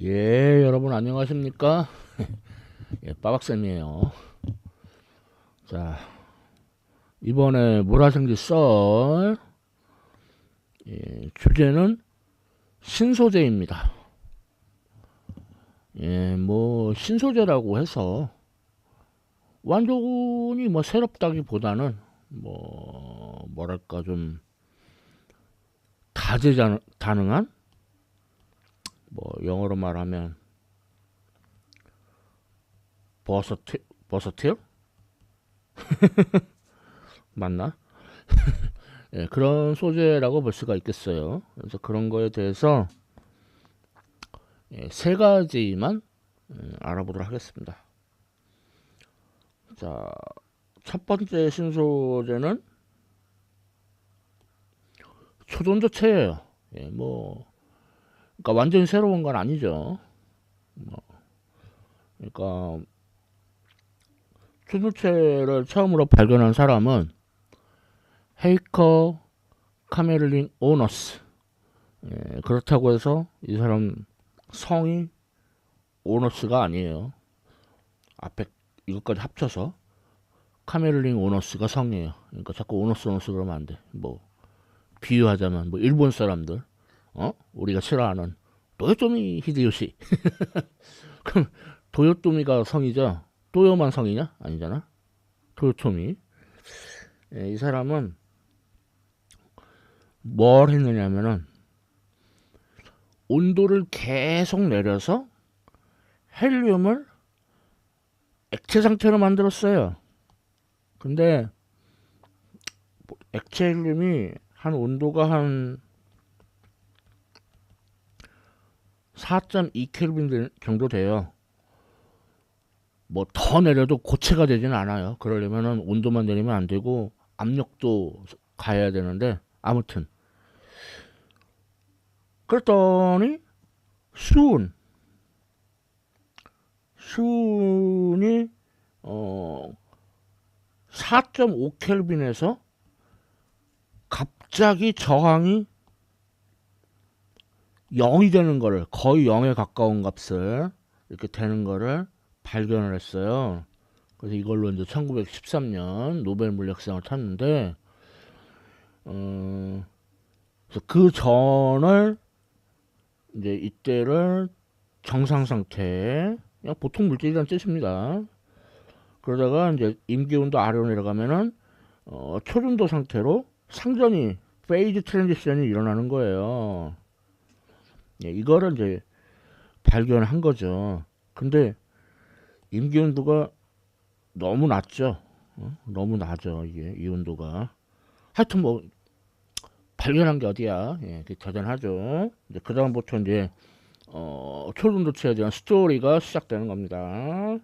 예, 여러분 안녕하십니까? 예, 빠박쌤이에요. 자, 이번에 물화생지 썰 주제는 신소재입니다. 예, 뭐 신소재라고 해서 완전히 뭐 새롭다기보다는 뭐랄까 좀 다재다능한 뭐 영어로 말하면 버서틸 맞나? 예, 그런 소재라고 볼 수가 있겠어요. 그래서 그런 거에 대해서 세 가지만 알아보도록 하겠습니다. 자, 첫 번째 신소재는 초전도체예요. 예, 그러니까 완전히 새로운 건 아니죠. 뭐, 그러니까 초전도체를 처음으로 발견한 사람은 헤이커 카멜린 오너스. 예, 그렇다고 해서 이 사람 성이 오너스가 아니에요. 앞에 이것까지 합쳐서 카멜린 오너스가 성이에요. 그러니까 자꾸 오너스 그러면 안 돼. 뭐 비유하자면 뭐 일본 사람들 우리가 싫어하는 도요토미 히데요시. 그럼 도요토미가 성이죠. 도요만 성이냐? 아니잖아. 도요토미. 예, 이 사람은 뭘 했느냐면은 온도를 계속 내려서 헬륨을 액체 상태로 만들었어요. 근데 액체 헬륨이 한 온도가 한 4.2켈빈 정도 돼요. 뭐 더 내려도 고체가 되지는 않아요. 그러려면은 온도만 내리면 안 되고 압력도 가야 되는데 아무튼 그랬더니 수은 수은이 4.5켈빈에서 갑자기 저항이 0이 되는 거를 거의 0에 가까운 값을 이렇게 되는 거를 발견을 했어요. 그래서 이걸로 이제 1913년 노벨 물리학상을 탔는데 그래서 그 전을 이제 이때를 정상 상태 그냥 보통 물질이란 뜻입니다. 그러다가 이제 임기온도 아래로 내려가면은 초중도 상태로 상전이 페이즈 트랜지션이 일어나는 거예요. 예, 이거를 이제 발견한 거죠. 근데 임기온도가 너무 낮죠. 너무 낮죠. 이게 이 온도가. 하여튼 뭐 발견한 게 어디야. 예, 대단하죠. 이제 그 다음부터 이제 초중도체에 대한 스토리가 시작되는 겁니다.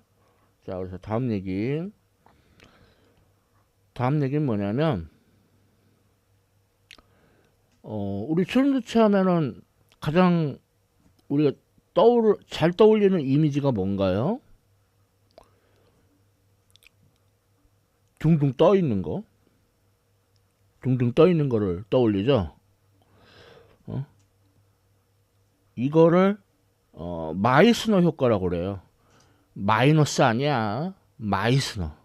자, 그래서 다음 얘기는 뭐냐면 우리 초중도체 하면은 가장 우리가 잘 떠올리는 이미지가 뭔가요? 둥둥 떠 있는 거. 둥둥 떠 있는 거를 떠올리죠. 어? 이거를 마이스너 효과라고 그래요. 마이너스 아니야. 마이스너.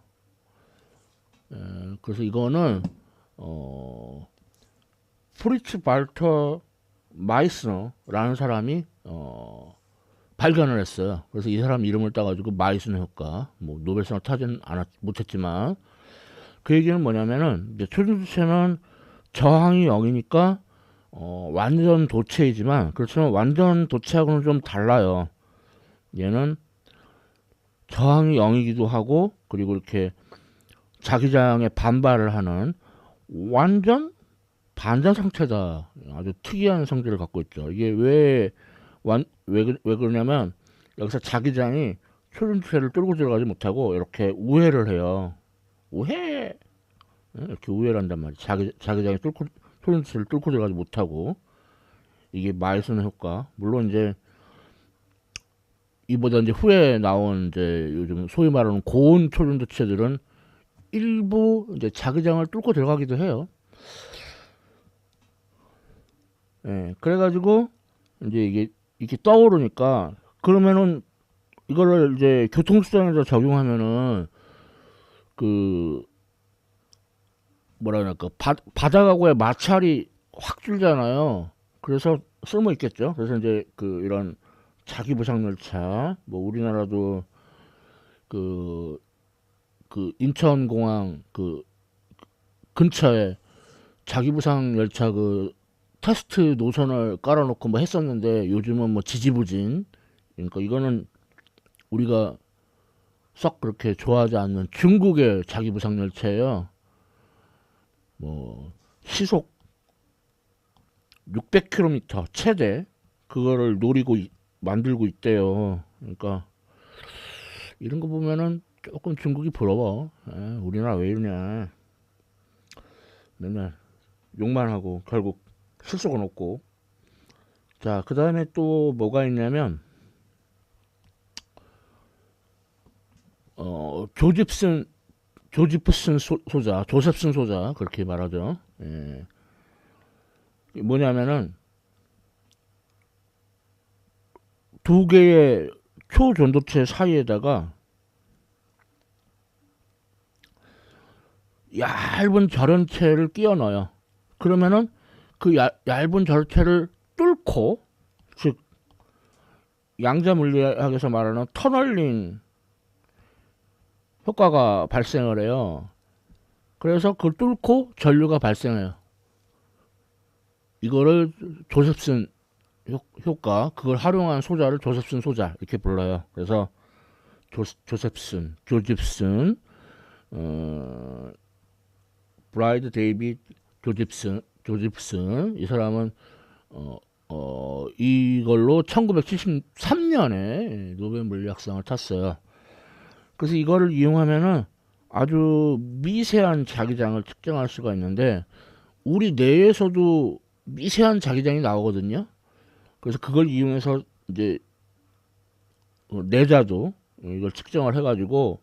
그래서 이거는 프리츠 발터 마이스너라는 사람이 발견을 했어요. 그래서 이 사람 이름을 따가지고 마이스너 효과, 뭐 노벨상을 타진 못했지만 그 얘기는 뭐냐면은 이제 초중도체는 저항이 0이니까 완전 도체이지만 그렇지만 완전 도체하고는 좀 달라요. 얘는 저항이 0이기도 하고 그리고 이렇게 자기장에 반발을 하는 완전 반전 상태다. 아주 특이한 성질을 갖고 있죠. 이게 왜 그러냐면 여기서 자기장이 초중체를 뚫고 들어가지 못하고 이렇게 우회를 해요. 우회 이렇게 우회를 한단 말이에요. 자기장이 초중체를 뚫고 들어가지 못하고 이게 마이슨 효과. 물론 이제 이보다 이제 후에 나온 이제 요즘 소위 말하는 고온 초중도체들은 일부 이제 자기장을 뚫고 들어가기도 해요. 예, 그래가지고 이제 이게 이게 떠오르니까 그러면은 이거를 이제 교통수단에다 적용하면은 그 뭐라 그럴까 바다가고의 마찰이 확 줄잖아요. 그래서 쓸모 있겠죠. 그래서 이제 그 이런 자기 부상 열차 뭐 우리나라도 그 인천공항 그 근처에 자기 부상 열차 그 테스트 노선을 깔아놓고 뭐 했었는데 요즘은 뭐 지지부진. 그러니까 이거는 우리가 썩 그렇게 좋아하지 않는 중국의 자기 부상 열차예요. 뭐 시속 600km 최대 그거를 노리고 만들고 있대요. 그러니까 이런 거 보면은 조금 중국이 부러워. 우리나라 왜 이러냐. 맨날 욕만 하고 결국 실속은 없고. 자, 그 다음에 또 뭐가 있냐면 조지프슨 소자, 조셉슨 소자 그렇게 말하죠. 예. 뭐냐면은 두 개의 초전도체 사이에다가 얇은 절연체를 끼워 넣어요. 그러면은 그 얇은 절체를 뚫고, 즉 양자 물리학에서 말하는 터널링 효과가 발생을 해요. 그래서 그걸 뚫고 전류가 발생해요. 이거를 조셉슨 효과, 그걸 활용한 소자를 조셉슨 소자 이렇게 불러요. 그래서 조셉슨, 조집슨, 브라이드 데이빗 조집슨 이 사람은 이걸로 1973년에 노벨 물리학상을 탔어요. 그래서 이거를 이용하면은 아주 미세한 자기장을 측정할 수가 있는데 우리 뇌에서도 미세한 자기장이 나오거든요. 그래서 그걸 이용해서 이제 뇌자도 이걸 측정을 해가지고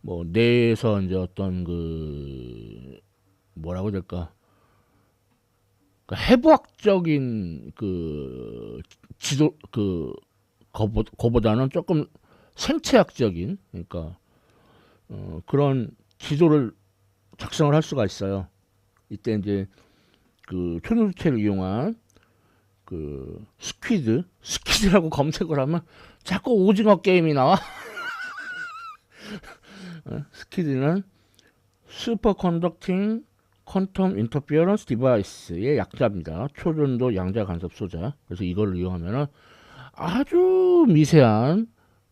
뭐 뇌에서 이제 어떤 그 뭐라고 해야 될까 해부학적인 그 지도 그 거보다는 조금 생체학적인 그러니까 그런 지도를 작성을 할 수가 있어요. 이때 이제 그 초능체를 이용한 그 스퀴드라고 검색을 하면 자꾸 오징어 게임이 나와. 스퀴드는 슈퍼 컨덕팅 퀀텀 인터피어런스 디바이스의 약자입니다. 초전도 양자 간섭 소자. 그래서 이걸 이용하면은 아주 미세한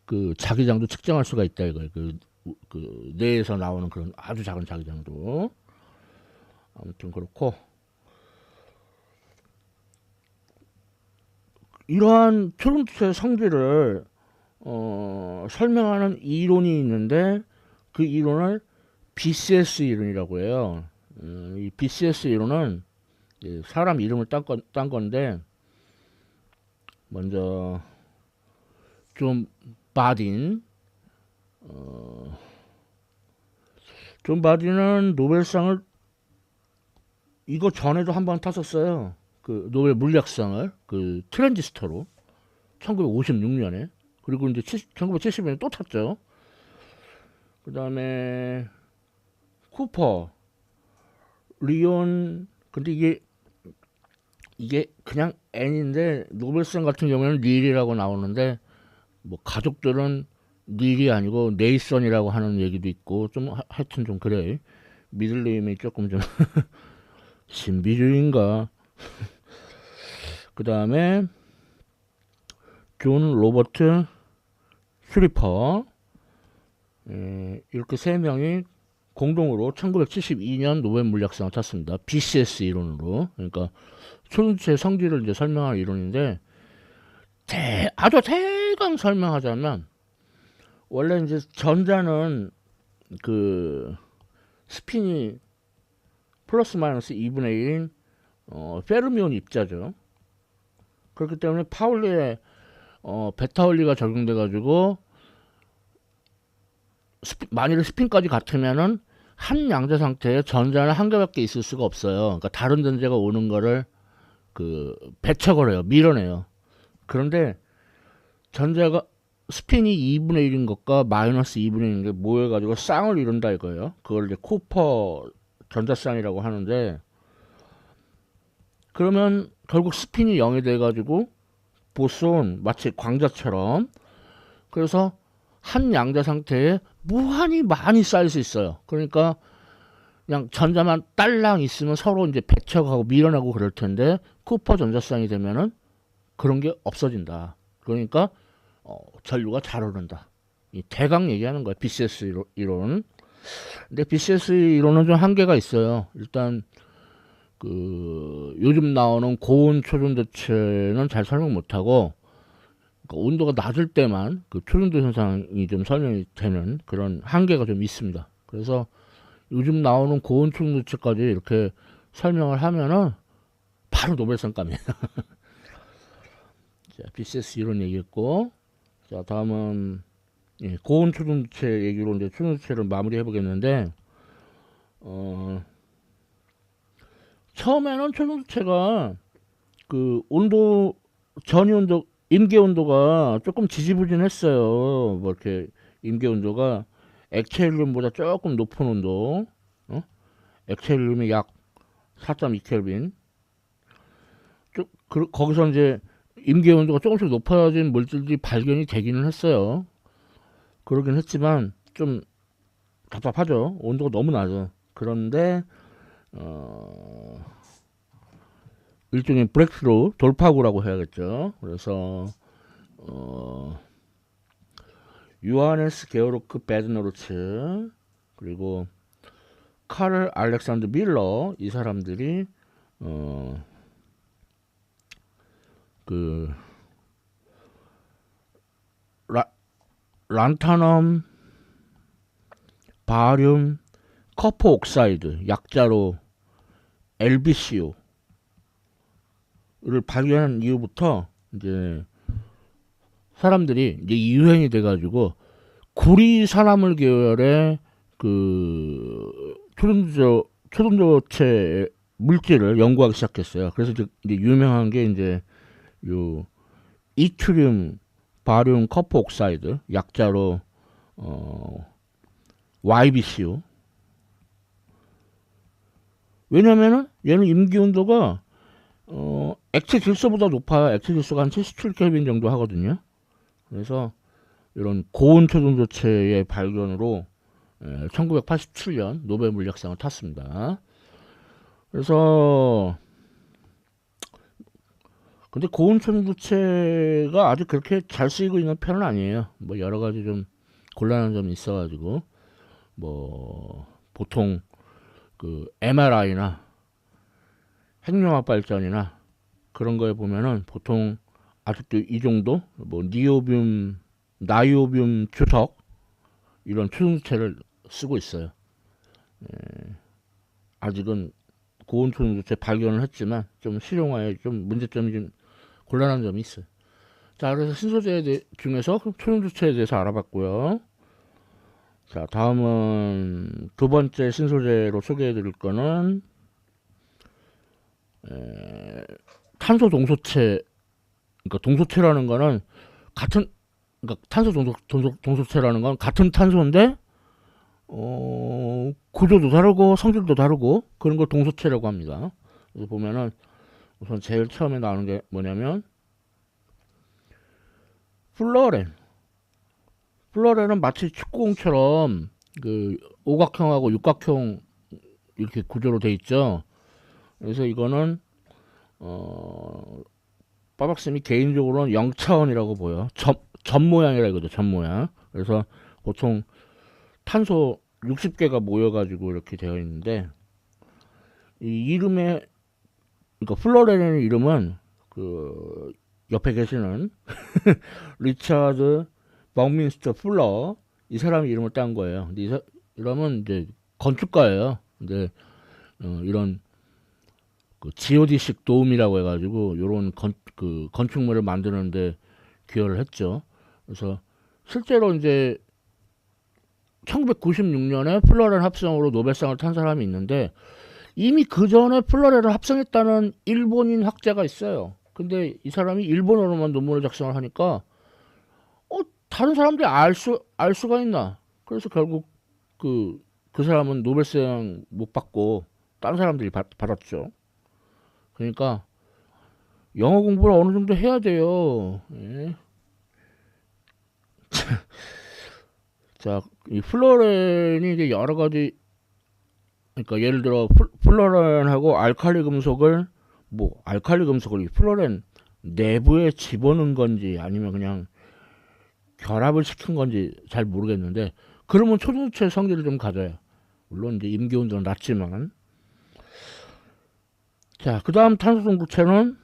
그 자기장도 측정할 수가 있다 이거예요. 그 뇌에서 나오는 그런 아주 작은 자기장도. 아무튼 그렇고 이러한 초전도체 성질을 설명하는 이론이 있는데 그 이론을 BCS 이론이라고 해요. 이 BCS 이론은 사람 이름을 딴 건데 먼저 존 바딘 존 바딘은 노벨상을 이거 전에도 한번 탔었어요. 그 노벨 물리학상을 그 트랜지스터로 1956년에 그리고 이제 1970년에 또 탔죠. 그 다음에 쿠퍼, 리온. 근데 이게 그냥 N인데 노벨상 같은 경우에는 닐이라고 나오는데 뭐 가족들은 닐이 아니고 네이선이라고 하는 얘기도 있고 좀 하여튼 좀 그래. 미들네임이 조금 좀 신비주의인가. 그 다음에 존 로버트 슈리퍼. 이렇게 세 명이 공동으로 1972년 노벨 물리학상을 탔습니다. BCS 이론으로. 그러니까 초전도체 성질을 이제 설명할 이론인데 아주 대강 설명하자면 원래 이제 전자는 그 스핀이 플러스 마이너스 2분의 1인 페르미온 입자죠. 그렇기 때문에 파울리의 베타 원리가 적용돼 가지고 만일 스핀까지 같으면은 한 양자 상태에 전자는 한 개밖에 있을 수가 없어요. 그러니까 다른 전자가 오는 거를 그 배척을 해요. 밀어내요. 그런데 전자가 스핀이 2분의 1인 것과 마이너스 2분의 1인 게 모여가지고 쌍을 이룬다 이거예요. 그걸 이제 쿠퍼 전자쌍이라고 하는데, 그러면 결국 스핀이 0이 돼가지고 보손 마치 광자처럼, 그래서 한 양자 상태에 무한히 많이 쌓일 수 있어요. 그러니까 그냥 전자만 딸랑 있으면 서로 이제 배척하고 밀어내고 그럴 텐데, 쿠퍼 전자쌍이 되면은 그런 게 없어진다. 그러니까 전류가 잘 흐른다. 이 대강 얘기하는 거예요. BCS 이론. 근데 BCS 이론은 좀 한계가 있어요. 일단 그 요즘 나오는 고온 초전도체는 잘 설명 못하고, 그러니까 온도가 낮을 때만 그 초전도 현상이 좀 설명이 되는 그런 한계가 좀 있습니다. 그래서 요즘 나오는 고온 초전도체까지 이렇게 설명을 하면은 바로 노벨상감이에요. 자, BCS 이론 얘기했고, 자, 다음은 고온 초전도체 얘기로 이제 초전도체를 마무리해 보겠는데, 처음에는 초전도체가 그 온도, 전이 온도, 임계 온도가 조금 지지부진했어요. 뭐 이렇게 임계 온도가 액체 헬륨보다 조금 높은 온도, 액체 헬륨이 약 4.2 켈빈. 거기서 이제 임계 온도가 조금씩 높아진 물질들이 발견이 되기는 했어요. 그러긴 했지만 좀 답답하죠. 온도가 너무 낮아. 그런데 일종의 브렉스루, 돌파구라고 해야겠죠. 그래서 요하네스 게오르크 베드노르츠, 그리고 카를 알렉산드 밀러, 이 사람들이 그 란타넘, 바륨, 커퍼 옥사이드, 약자로 LBCU를 발견한 이후부터 이제 사람들이 이제 유행이 돼가지고 구리 산화물 계열의 그 초전도체 물질을 연구하기 시작했어요. 그래서 이제 유명한 게 이제 요 이트륨, 바륨, 커퍼 옥사이드, 약자로 YBCU. 왜냐면은 얘는 임기 온도가 액체 질소보다 높아요. 액체 질소가 한 77켈빈 정도 하거든요. 그래서 이런 고온 초전도체의 발견으로 1987년 노벨 물리학상을 탔습니다. 그래서 근데 고온 초전도체가 아주 그렇게 잘 쓰이고 있는 편은 아니에요. 뭐 여러 가지 좀 곤란한 점이 있어가지고, 뭐 보통 그 MRI나 핵융합 발전이나 그런 거에 보면은 보통 아직도 이 정도, 뭐 니오뷴, 나이오뷴 주석 이런 초전도체를 쓰고 있어요. 아직은 고온 초전도체 발견을 했지만 좀 실용화에 좀 문제점이 좀 곤란한 점이 있어요. 자, 그래서 신소재 중에서 초전도체에 대해서 알아봤고요. 자, 다음은 두 번째 신소재로 소개해 드릴 거는 탄소 동소체. 그러니까 동소체라는 거는 같은, 그러니까 탄소 동소체라는 건 같은 탄소인데 구조도 다르고 성질도 다르고 그런 걸 동소체라고 합니다. 그래서 보면은 우선 제일 처음에 나오는 게 뭐냐면 플로렌. 플로렌은 마치 축구공처럼 그 오각형하고 육각형 이렇게 구조로 돼 있죠. 그래서 이거는 빠박쌤이 개인적으로는 0차원이라고 보여. 점 모양이라 이거죠. 점 모양. 그래서 보통 탄소 60개가 모여가지고 이렇게 되어 있는데, 이 이름의, 그러니까 플로렌의 이름은 그 옆에 계시는 리차드 버민스터 플러, 이 사람이 이름을 딴 거예요. 근데 이 사람은 이제 건축가예요. 근데 이런 그 GOD식 도움이라고 해가지고 요런 그 건축물을 만드는데 기여를 했죠. 그래서 실제로 이제 1996년에 플로렌 합성으로 노벨상을 탄 사람이 있는데, 이미 그 전에 플로렌을 합성했다는 일본인 학자가 있어요. 근데 이 사람이 일본어로만 논문을 작성을 하니까 다른 사람들이 알 수가 있나? 그래서 결국 그 사람은 노벨상 못 받고 다른 사람들이 받았죠. 그러니까 영어 공부를 어느 정도 해야 돼요. 예. 자, 이 플로렌이 이제 여러 가지, 그러니까 예를 들어 플로렌하고 알칼리 금속을 알칼리 금속을 이 플로렌 내부에 집어넣은 건지 아니면 그냥 결합을 시킨 건지 잘 모르겠는데, 그러면 초중체 성질을 좀 가져요. 물론 이제 임기온도는 낮지만. 자, 그 다음 탄소 동구체는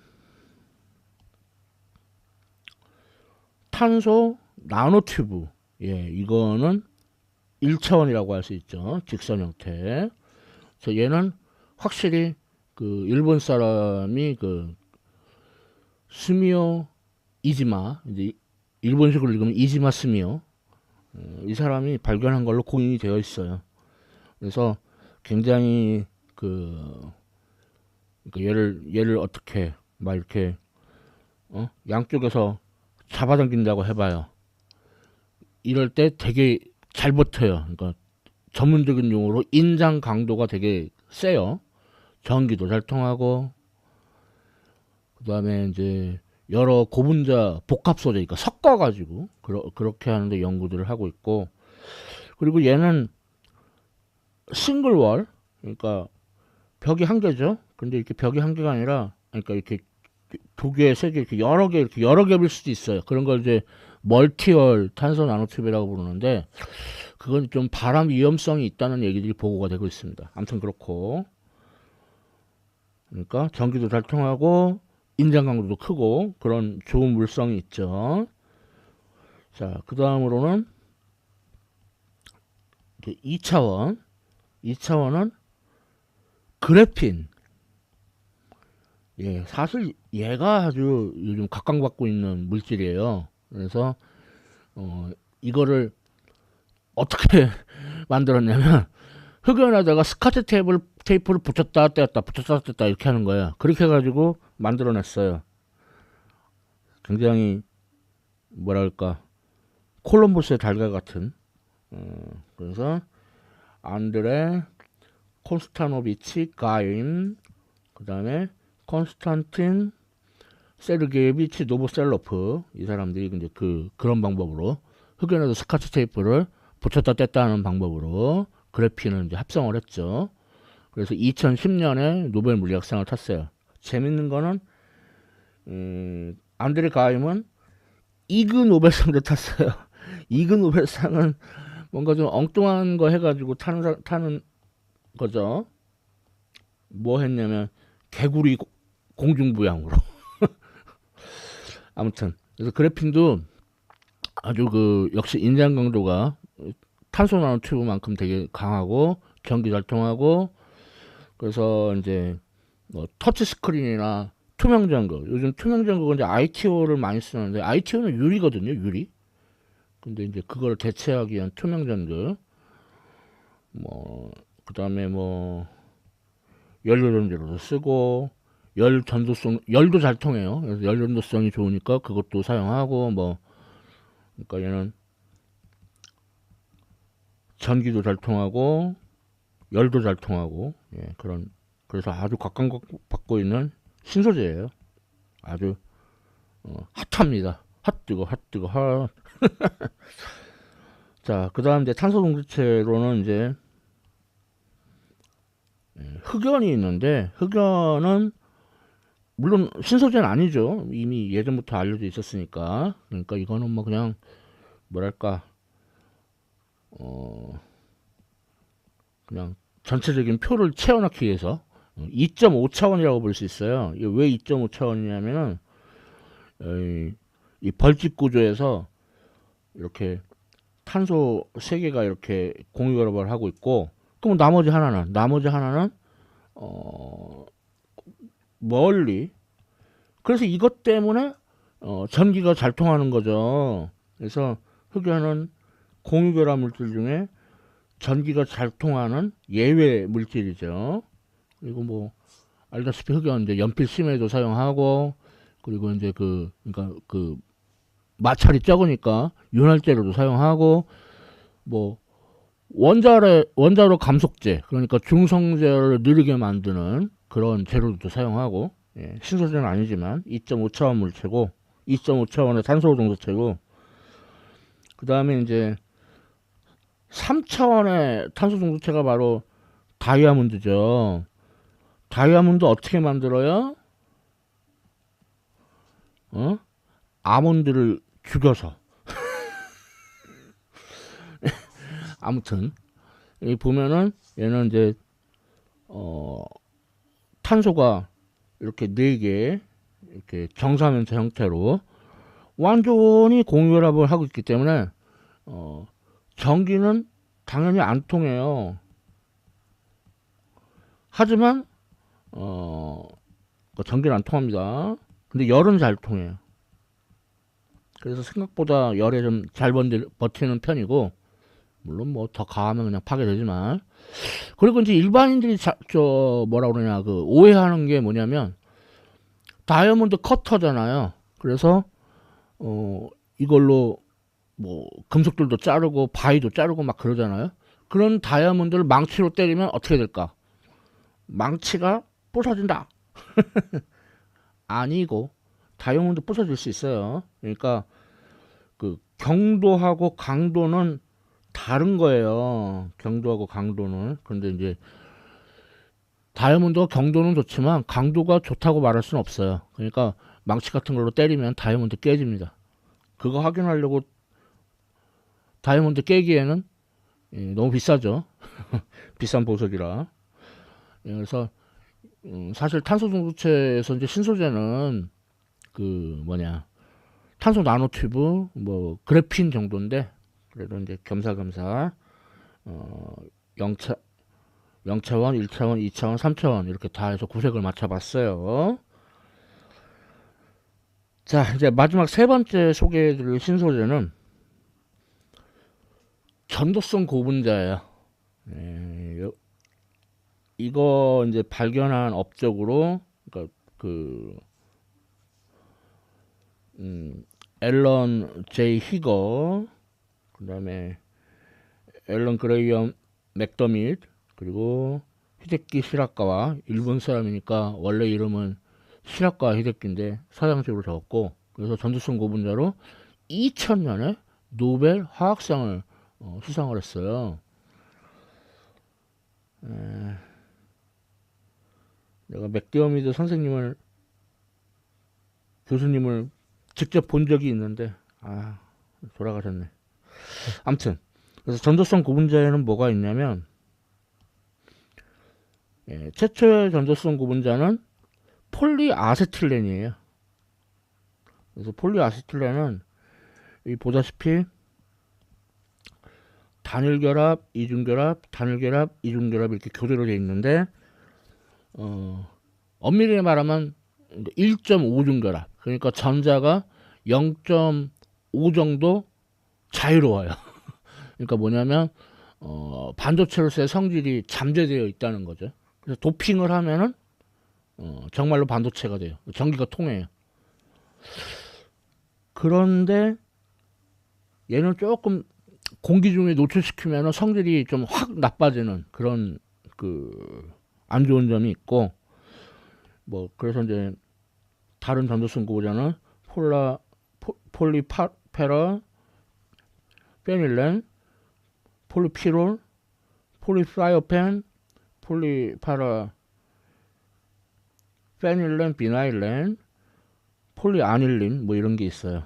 탄소 나노튜브. 예, 이거는 1차원이라고 할 수 있죠. 직선 형태. 그래서 얘는 확실히 그 일본 사람이 그 스미오 이지마, 이제 일본식으로 읽으면 이지마 스미오, 이 사람이 발견한 걸로 공인이 되어 있어요. 그래서 굉장히 얘를 어떻게 막 이렇게 양쪽에서 잡아당긴다고 해봐요. 이럴 때 되게 잘 버텨요. 그러니까 전문적인 용어로 인장 강도가 되게 세요. 전기도 잘 통하고, 그 다음에 이제 여러 고분자 복합 소재, 그러니까 섞어가지고 그렇게 하는데 연구들을 하고 있고, 그리고 얘는 싱글월, 그러니까 벽이 한 개죠. 근데 이렇게 벽이 한 개가 아니라, 그러니까 이렇게 두 개, 세 개, 이렇게 여러 겹일 수도 있어요. 그런 걸 이제 멀티월 탄소 나노튜브라고 부르는데, 그건 좀 발암 위험성이 있다는 얘기들이 보고가 되고 있습니다. 아무튼 그렇고, 그러니까 전기도 잘 통하고 인장 강도도 크고 그런 좋은 물성이 있죠. 자, 그 다음으로는 2차원. 2차원은 그래핀. 예, 사실 얘가 아주 요즘 각광받고 있는 물질이에요. 그래서 이거를 어떻게 만들었냐면, 흑연에다가 스카치 테이프를 붙였다 뗐다 붙였다 뗐다 이렇게 하는 거예요. 그렇게 해가지고 만들어냈어요. 굉장히 뭐랄까, 콜럼버스의 달걀 같은. 그래서 안드레 콘스타노비치 가임, 그 다음에 콘스탄틴 세르게이비치 노보셀로프, 이 사람들이 이제 그런 방법으로 흑연에도 스카치 테이프를 붙였다 뗐다 하는 방법으로 그래핀을 이제 합성을 했죠. 그래서 2010년에 노벨 물리학상을 탔어요. 재밌는 거는 안드레 가임은 이그 노벨상도 탔어요. 이그 노벨상은 뭔가 좀 엉뚱한 거 해가지고 타는 거죠. 뭐 했냐면 개구리 공중부양으로. 아무튼 그래서 그래핀도 아주 역시 인장 강도가 탄소 나노튜브만큼 되게 강하고 전기 잘 통하고, 그래서 이제 뭐 터치 스크린이나 투명 전구, 요즘 투명 전구가 이제 ITO를 많이 쓰는데, ITO는 유리거든요, 유리. 근데 이제 그걸 대체하기 위한 투명 전구, 뭐 그다음에 뭐 연료전지로도 쓰고, 열도 잘 통해요. 그래서 열 전도성이 좋으니까 그것도 사용하고, 뭐 그러니까 얘는 전기도 잘 통하고 열도 잘 통하고, 예, 그래서 아주 각광받고 있는 신소재예요. 아주 핫합니다. 핫뜨거 핫. 자, 그 다음 이제 탄소 동기체로는 이제 흑연이 있는데, 흑연은 물론 신소재는 아니죠. 이미 예전부터 알려져 있었으니까. 그러니까 이거는 뭐 그냥 뭐랄까, 그냥 전체적인 표를 채워넣기 위해서 2.5차원이라고 볼 수 있어요. 이게 왜 2.5차원이냐면은 이 벌집 구조에서 이렇게 탄소 3개가 이렇게 공유결합을 하고 있고, 그럼 나머지 하나는 멀리, 그래서 이것 때문에 전기가 잘 통하는 거죠. 그래서 흑연은 공유결합 물질 중에 전기가 잘 통하는 예외 물질이죠. 그리고 뭐 알다시피 흑연 이제 연필 심에도 사용하고, 그리고 이제 그러니까 그 마찰이 적으니까 윤활제로도 사용하고, 뭐 원자로 감속제, 그러니까 중성제를 느리게 만드는 그런 재료도 사용하고, 예, 신소재는 아니지만 2.5차원 물체고, 2.5차원의 탄소 정도체고, 그 다음에 이제 3차원의 탄소 정도체가 바로 다이아몬드죠. 다이아몬드 어떻게 만들어요? 어? 아몬드를 죽여서. 아무튼 이 보면은 얘는 이제 탄소가 이렇게 4개 이렇게 정사면체 형태로 완전히 공유결합을 하고 있기 때문에 전기는 당연히 안 통해요. 하지만 전기는 안 통합니다. 근데 열은 잘 통해요. 그래서 생각보다 열에 좀 잘 버티는 편이고, 물론 뭐 더 가하면 그냥 파괴되지만. 그리고 이제 일반인들이 뭐라 그러냐, 오해하는 게 뭐냐면, 다이아몬드 커터잖아요. 그래서 이걸로 뭐 금속들도 자르고 바위도 자르고 막 그러잖아요. 그런 다이아몬드를 망치로 때리면 어떻게 될까? 망치가 부서진다. 아니고 다이아몬드 부서질 수 있어요. 그러니까 그 경도하고 강도는 다른 거예요. 경도하고 강도는. 근데 이제 다이아몬드가 경도는 좋지만 강도가 좋다고 말할 수는 없어요. 그러니까 망치 같은 걸로 때리면 다이아몬드 깨집니다. 그거 확인하려고 다이아몬드 깨기에는 너무 비싸죠. 비싼 보석이라. 그래서 사실 탄소 중도체에서 이제 신소재는 그 뭐냐, 탄소 나노튜브 뭐 그래핀 정도인데, 그래도 이제 겸사겸사 0차 0차원, 1차원, 2차원, 3차원 이렇게 다 해서 구색을 맞춰봤어요. 자, 이제 마지막 세 번째 소개해드릴 신소재는 전도성 고분자예요. 이거 이제 발견한 업적으로, 그러니까 앨런 제이 히거, 그 다음에 앨런 그레이엄 맥더밋, 그리고 히데키 시라카와, 일본 사람이니까 원래 이름은 시라카 히데키인데 서양식으로 적었고, 그래서 전도성 고분자로 2000년에 노벨 화학상을 수상을 했어요. 내가 맥더밋 선생님을, 교수님을 직접 본 적이 있는데 돌아가셨네. 아무튼 그래서 전도성 고분자에는 뭐가 있냐면, 최초의 전도성 고분자는 폴리아세틸렌이에요. 그래서 폴리아세틸렌은 보다시피 단일결합, 이중결합, 단일결합, 이중결합 이렇게 교대로 되어 있는데, 엄밀히 말하면 1.5중결합, 그러니까 전자가 0.5 정도 자유로워요. 그러니까 뭐냐면 반도체로서의 성질이 잠재되어 있다는 거죠. 그래서 도핑을 하면은 정말로 반도체가 돼요. 전기가 통해요. 그런데 얘는 조금 공기 중에 노출시키면 성질이 좀 확 나빠지는 그런 안 좋은 점이 있고, 뭐 그래서 이제 다른 전도성 고분자는 폴리페라 페닐렌, 폴리피롤, 폴리사이오펜, 폴리파라 페닐렌 비나일렌, 폴리아닐린 뭐 이런 게 있어요.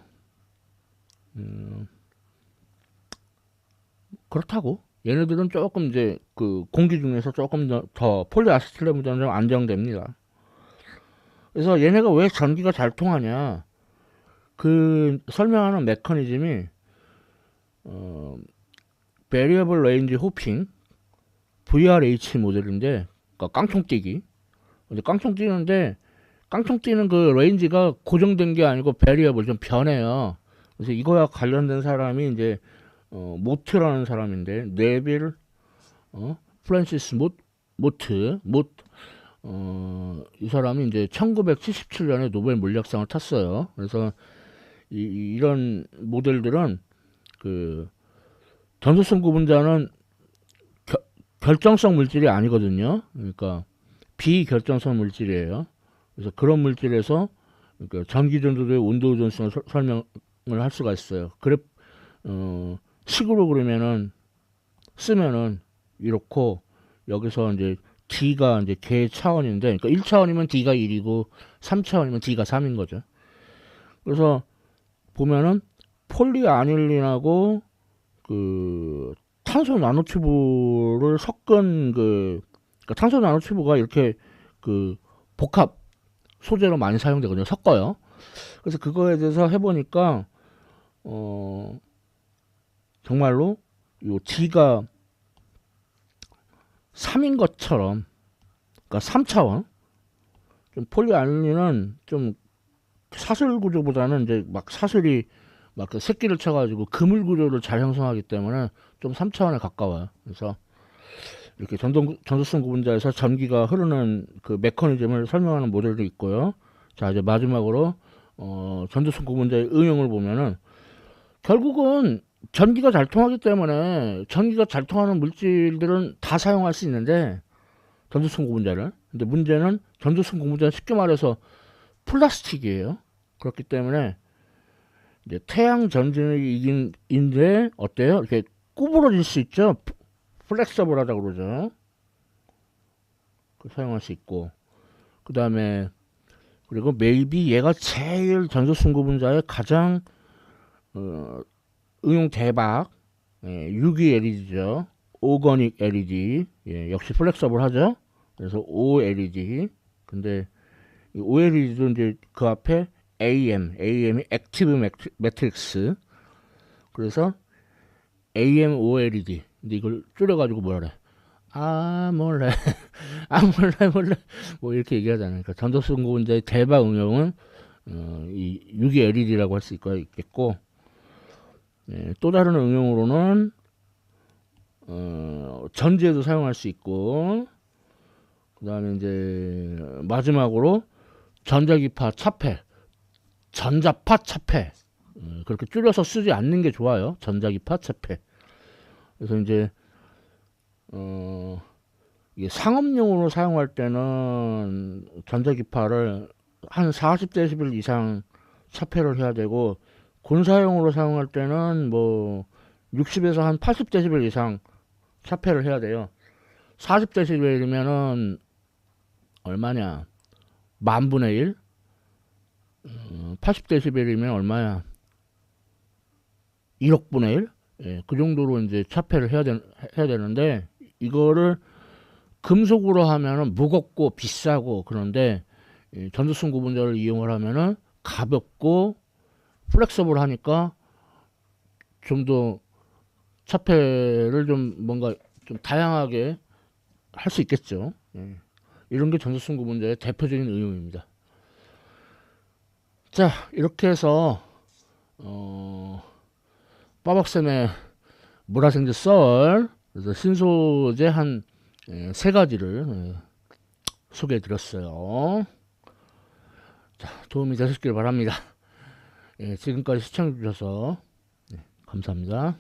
그렇다고 얘네들은 조금 이제 공기 중에서 조금 더 폴리아세틸렌보다는 좀 안정됩니다. 그래서 얘네가 왜 전기가 잘 통하냐, 설명하는 메커니즘이 Variable Range Hopping VRH 모델인데, 그러니까 깡총 뛰기. 근데 깡총 뛰는데, 깡총 뛰는 그 레인지가 고정된 게 아니고 베리어블, 좀 변해요. 그래서 이거와 관련된 사람이 이제 모트라는 사람인데, 네빌 프랜시스 모트 이 사람이 이제 1977년에 노벨 물리학상을 탔어요. 그래서 이런 모델들은 그 전소성 구분자는 결정성 물질이 아니거든요. 그러니까 비결정성 물질이에요. 그래서 그런 물질에서 그러니까 전기 전도도의 온도 의존성을 설명을 할 수가 있어요. 그래 식으로 그러면은 쓰면은 이렇고 여기서 이제 D가 이제 개 차원인데, 그러니까 1차원이면 D가 1이고 3차원이면 D가 3인 거죠. 그래서 보면은 폴리아닐린하고 그 탄소 나노튜브를 섞은 그러니까 탄소 나노튜브가 이렇게 그 복합 소재로 많이 사용되거든요. 섞어요. 그래서 그거에 대해서 해보니까 정말로 요 D가 3인 것처럼, 그러니까 3차원. 좀 폴리아닐린은 좀 사슬 구조보다는 이제 막 사슬이 막 그 새끼를 쳐가지고 그물 구조를 잘 형성하기 때문에 좀 3차원에 가까워요. 그래서 이렇게 전도성 구분자에서 전기가 흐르는 그 메커니즘을 설명하는 모델도 있고요. 자, 이제 마지막으로 전도성 구분자의 응용을 보면은 결국은 전기가 잘 통하기 때문에 전기가 잘 통하는 물질들은 다 사용할 수 있는데, 전도성 구분자를. 근데 문제는 전도성 구분자는 쉽게 말해서 플라스틱이에요. 그렇기 때문에 이제 태양 전지인데 어때요? 이렇게 구부러질 수 있죠. 플렉서블하다 그러죠. 사용할 수 있고, 그 다음에 그리고 maybe 얘가 제일 전도성 구분자의 가장 응용 대박, 유기 LED죠. 오거닉 LED, 역시 플렉서블하죠. 그래서 OLED. 근데 이 OLED도 이제 그 앞에 AM이 액티브 매트릭스. 그래서 AM OLED. 근데 이걸 줄여가지고 뭐라 그래? 아 몰래, 아 몰래 뭐 이렇게 얘기하잖아요. 그러니까 전도성 구분자의 대박 응용은 이 유기 LED라고 할 수 있겠고, 또 다른 응용으로는 전지에도 사용할 수 있고, 그 다음에 이제 마지막으로 전자기파 차폐, 전자파 차폐, 그렇게 줄여서 쓰지 않는 게 좋아요. 전자기파 차폐. 그래서 이제 이게 상업용으로 사용할 때는 전자기파를 한 40데시벨 이상 차폐를 해야 되고, 군사용으로 사용할 때는 뭐 60에서 한 80데시벨 이상 차폐를 해야 돼요. 40데시벨이면은 얼마냐? 만분의 1? 80데시벨이면 얼마야? 1억분의 1? 예, 그 정도로 이제 차폐를 해야 되는데, 이거를 금속으로 하면은 무겁고 비싸고 그런데, 전도성 구분자를 이용을 하면은 가볍고 플렉서블 하니까 좀 더 차폐를 좀 뭔가 좀 다양하게 할 수 있겠죠. 예. 이런 게 전도성 구분자의 대표적인 응용입니다. 자, 이렇게 해서 빠박쌤의 물화생제 썰, 그래서 신소재 한 세 가지를 소개해 드렸어요. 자, 도움이 되셨길 바랍니다. 지금까지 시청해 주셔서 감사합니다.